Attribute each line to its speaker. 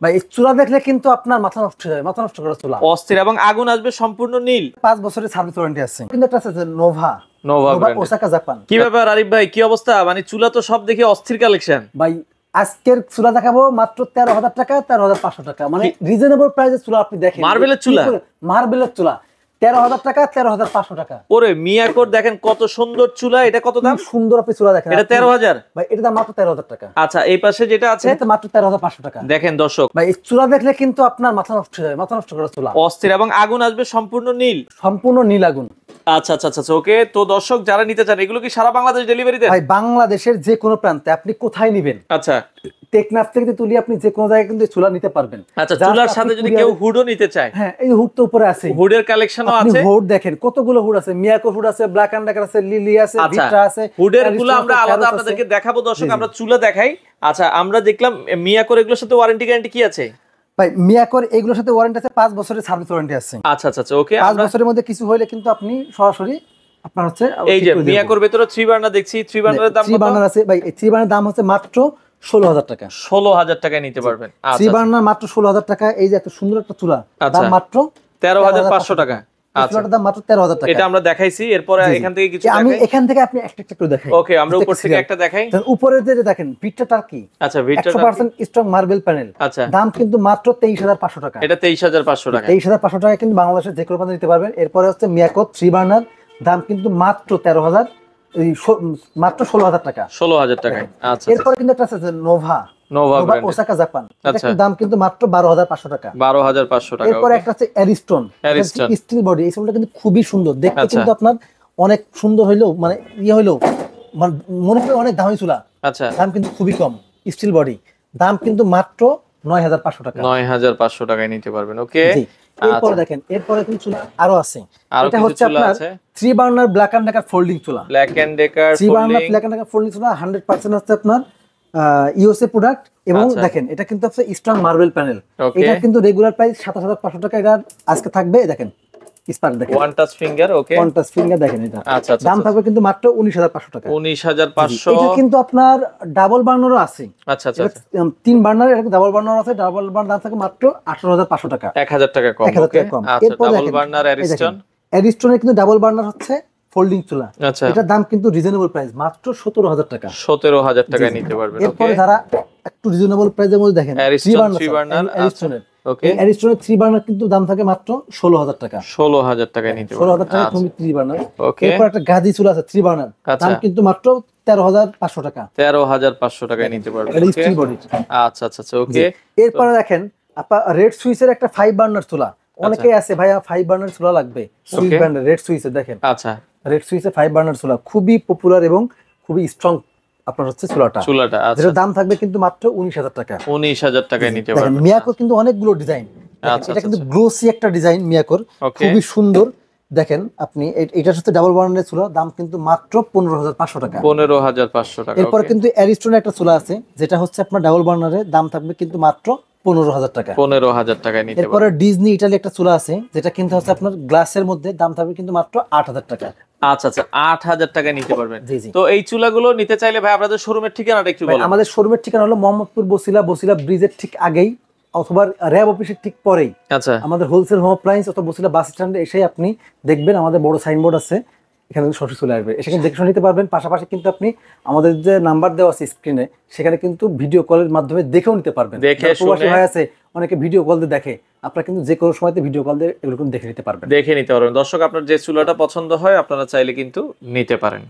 Speaker 1: ভাই এই চুলা দেখলে কিন্তু আপনার মাথা নষ্ট হয়ে যাবে, মাথা নষ্ট করা চুলা
Speaker 2: অস্থির এবং আগুন আসবে সম্পূর্ণ নীল।
Speaker 1: 5 বছরের সার্ভিস ওয়ারেন্টি আছে। কিন্তু একটা আছে নোভা ওসাকা জাপান।
Speaker 2: কি ব্যাপার আরিফ ভাই, কি অবস্থা? মানে চুলা তো সব দেখি অস্থির কালেকশন
Speaker 1: ভাই। আজকের চুলা দেখাবো মাত্র 13,000 টাকা, 13,500 টাকা, মানে রিজনেবল প্রাইসে চুলা আপনি দেখেন।
Speaker 2: মার্বেলের চুলা,
Speaker 1: মার্বেলের চুলা 13,000 টাকা, 13,500 টাকা।
Speaker 2: ওরে মিয়াকোর দেখেন কত সুন্দর চুলা। এটা কত দাম?
Speaker 1: সুন্দর আপনি চুলা দেখেন।
Speaker 2: এটা 13,000
Speaker 1: ভাই, এটা দাম মাত্র 13,000 টাকা।
Speaker 2: আচ্ছা, এই পাশে যেটা আছে
Speaker 1: এটা মাত্র 13,500 টাকা।
Speaker 2: দেখেন দর্শক,
Speaker 1: ভাই এই চুলা দেখলে কিন্তু আপনার মাথা নষ্ট হয়ে যাবে, মাথা নষ্ট করা চুলা
Speaker 2: অস্থির এবং আগুন আসবে সম্পূর্ণ নীল,
Speaker 1: সম্পূর্ণ নীল আগুন।
Speaker 2: আচ্ছা আচ্ছা আচ্ছা ওকে। তো দর্শক যারা নিতে চান, এগুলো কি সারা বাংলাদেশ ডেলিভারি দেন?
Speaker 1: ভাই বাংলাদেশের যে কোনো প্রান্তে আপনি কোথায় নেবেন,
Speaker 2: আচ্ছা
Speaker 1: টেকনাফ থেকে তুলি আপনি যে কোনো জায়গায় কিন্তু চুলা নিতে পারবেন।
Speaker 2: আচ্ছা, চুলার সাথে যদি কেউ হুডও নিতে চায়,
Speaker 1: হ্যাঁ এই হুড তো উপরে আছে,
Speaker 2: হুডের কালেকশনও আছে।
Speaker 1: হুড দেখেন কতগুলো হুড আছে, মিয়াকো হুড আছে, ব্ল্যাক এন্ড ডেকার আছে, লিলি আছে, ভিক্টর আছে।
Speaker 2: হুডের গুলো আমরা আলাদা আপনাদেরকে দেখাবো দর্শক, আমরা চুলা দেখাই। আচ্ছা, আমরা দেখলাম মিয়াকোর এগুলোর সাথে ওয়ারেন্টি গ্যারান্টি কি আছে?
Speaker 1: ভাই মিয়াকোর এগুলোর সাথে ওয়ারেন্টি আছে, 5 বছরের সার্ভিস ওয়ারেন্টি আছে।
Speaker 2: আচ্ছা আচ্ছা ওকে।
Speaker 1: 5 বছরের মধ্যে কিছু হইলে কিন্তু আপনি সরাসরি আপনার হচ্ছে
Speaker 2: এই যে মিয়াকোর ভিতরে 3 বার্নার দেখছি, 3 বার্নারের দাম কত?
Speaker 1: 3 বার্নার আছে ভাই, এই 3 বার্নারের দাম হচ্ছে মাত্র 16,000 টাকা।
Speaker 2: 16,000 টাকায় নিতে পারবেন। আচ্ছা,
Speaker 1: 3 বার্নার মাত্র 16,000 টাকা। এই যে এত সুন্দর একটা চুলা, দাম মাত্র
Speaker 2: 13,500 টাকা।
Speaker 1: আচ্ছা, চুলাটার দাম মাত্র 13,000 টাকা।
Speaker 2: এটা আমরা দেখাইছি, এরপর এখান থেকে কিছু
Speaker 1: আমি এখান থেকে আপনি একটা একটু দেখাই।
Speaker 2: ওকে, আমরা উপর থেকে একটা দেখাই।
Speaker 1: উপরে যে দেখেন ভিটটা টার্কি,
Speaker 2: আচ্ছা ভিটটা
Speaker 1: 100% স্ট্রং মার্বেল প্যানেল।
Speaker 2: আচ্ছা,
Speaker 1: দাম কিন্তু মাত্র 23,500 টাকা।
Speaker 2: এটা 23,500 টাকা।
Speaker 1: 23,500 টাকা কিন্তু বাংলাদেশের যে কোনো প্রান্তে নিতে পারবেন। এরপরে হচ্ছে মিয়াকো 3 বার্নার, দাম কিন্তু মাত্র 13,000, মাত্র 16,000 টাকা।
Speaker 2: 16,000 টাকা। আচ্ছা,
Speaker 1: এরপরে কিন্তু একটা আছে নোভা ওসাকা জাপান, এটার দাম কিন্তু মাত্র 12,500 টাকা।
Speaker 2: 12,500 টাকা।
Speaker 1: এরপরে একটা আছে অ্যারিস্টন স্টিল বডি, এই চুলাটা কিন্তু খুবই সুন্দর দেখতে, কিন্তু আপনার অনেক সুন্দর হইলো, মানে ইয়ে হইলো, মানে মনে হয় অনেক দামি চুলা।
Speaker 2: আচ্ছা,
Speaker 1: দাম কিন্তু খুবই কম, স্টিল বডি, দাম কিন্তু মাত্র 9,500 টাকা।
Speaker 2: 9,500 টাকায় নিতে পারবেন। ওকে,
Speaker 1: এরপরে দেখেন, এরপরে কিন্তু চুলা আরো আছে। এটা হচ্ছে আপনার 3 burner Black and Decker folding চুলা।
Speaker 2: Black and Decker
Speaker 1: 3 burner Black and Decker folding চুলা 100% হচ্ছে আপনার ইউএসএ প্রোডাক্ট, এবং দেখেন এটা কিন্তু হচ্ছে স্ট্রং মার্বেল প্যানেল। এটা কিন্তু রেগুলার প্রাইস 27,500 টাকা, এটা আজকে থাকবে দেখেন স্পার্ক দেখেন,
Speaker 2: ওয়ান টাচ ফিঙ্গার। ওকে,
Speaker 1: ওয়ান টাচ ফিঙ্গার দেখেন, এটা
Speaker 2: আচ্ছা
Speaker 1: দাম থাকবে কিন্তু মাত্র 19,500 টাকা।
Speaker 2: 19,500।
Speaker 1: এটা কিন্তু আপনার ডাবল বার্নারও আছে।
Speaker 2: আচ্ছা আচ্ছা,
Speaker 1: 3 বার্নার, এটা ডাবল বার্নার আছে। ডাবল বার্নার দাম থাকে মাত্র 18,500 টাকা,
Speaker 2: 1,000 টাকা কম।
Speaker 1: 1,000 টাকা কম।
Speaker 2: আচ্ছা, ডাবল বার্নার অ্যারিস্টন,
Speaker 1: অ্যারিস্টনের কিন্তু ডাবল বার্নার হচ্ছে ফোল্ডিং চুলা।
Speaker 2: আচ্ছা,
Speaker 1: এটার দাম কিন্তু রিজনেবল প্রাইস মাত্র 17,000 টাকা।
Speaker 2: 17,000 টাকায় নিতে পারবেন।
Speaker 1: এরপরে যারা একটু রিজনেবল প্রাইসের মধ্যে দেখেন,
Speaker 2: 3 বার্নার
Speaker 1: অ্যারিস্টনের।
Speaker 2: ওকে,
Speaker 1: অ্যারিস্টনের 3 বার্নার কিন্তু দাম থাকে মাত্র 16,000 টাকা।
Speaker 2: 16,000 টাকায় নিতে পারবেন।
Speaker 1: 16,000 টাকা তুমি 3 বার্নার।
Speaker 2: ওকে,
Speaker 1: এরপর একটা গাদি চুলা আছে 3 বার্নার, দাম কিন্তু মাত্র 13,500 টাকা।
Speaker 2: 13,500 টাকায় নিতে পারবেন।
Speaker 1: Steel body.
Speaker 2: আচ্ছা আচ্ছা আচ্ছা ওকে।
Speaker 1: এরপরে দেখেন আপনার রেড সুইসের একটা 5 বার্নার চুলা। অনেকেই আছে ভাইয়া 5 বার্নার চুলা লাগবে, সুইস ব্র্যান্ডের রেড সুইসের দেখেন।
Speaker 2: আচ্ছা,
Speaker 1: রেড সুইসের 5 বার্নার চুলা খুবই পপুলার এবং খুবই স্ট্রং আপনার হচ্ছে চুলাটা।
Speaker 2: আচ্ছা,
Speaker 1: যেটার দাম থাকবে কিন্তু মাত্র 19,000 টাকা।
Speaker 2: 19,000 টাকায় নিতে পারবেন।
Speaker 1: মিয়াকোর কিন্তু অনেকগুলো ডিজাইন, এটা কিন্তু গ্লোসি একটা ডিজাইন মিয়াকোর, খুবই সুন্দর দেখেন আপনি। এটার সাথে ডাবল বার্নারের চুলা, দাম কিন্তু মাত্র 15,500 টাকা।
Speaker 2: 15,500 টাকা।
Speaker 1: এরপর কিন্তু অ্যারিস্টনের একটা চুলা আছে, যেটা হচ্ছে আপনার ডাবল বার্নারের, দাম থাকবে কিন্তু মাত্র 15,000 টাকা।
Speaker 2: 15,000 টাকায় নিতে পারবেন।
Speaker 1: এরপরে ডিজনি ইটালি একটা চুলা আছে, যেটা কিন্তু হচ্ছে আপনার গ্লাসের মধ্যে, দাম থাকবে কিন্তু মাত্র 8,000 টাকা।
Speaker 2: আচ্ছা আচ্ছা, 8,000 টাকায় নিতে পারবেন। তো এই চুলাগুলো নিতে চাইলে ভাই আপনাদের শোরুমের ঠিকানাটা একটু বলুন।
Speaker 1: আমাদের শোরুমের ঠিকানা হলো মোহাম্মদপুর বসিলা ব্রিজের ঠিক আগেই, অথবা র্যাব অফিসের ঠিক পরেই। আচ্ছা, আমাদের হোলসেল হোম অ্যাপ্লায়েন্স অথবা বসিলা বাস স্ট্যান্ডে এসে আপনি দেখবেন আমাদের বড় সাইনবোর্ড আছে, এখানে সরাসরি চলে আসবে, এখানে দেখে শুনে নিতে পারবেন। পাশাপাশি কিন্তু আপনি আমাদের যে নাম্বার দেওয়া আছে স্ক্রিনে, সেখানে কিন্তু ভিডিও কলের মাধ্যমে দেখেও নিতে পারবেন। প্রবাসী ভাই আছে অনেকে ভিডিও কল দিয়ে দেখে, আপনারা কিন্তু যে কোনো সময়তে ভিডিও কল দিয়ে এগুলো দেখে নিতে পারবেন।
Speaker 2: দর্শক, আপনার যে চুলাটা পছন্দ হয় আপনারা চাইলে কিন্তু নিতে পারেন।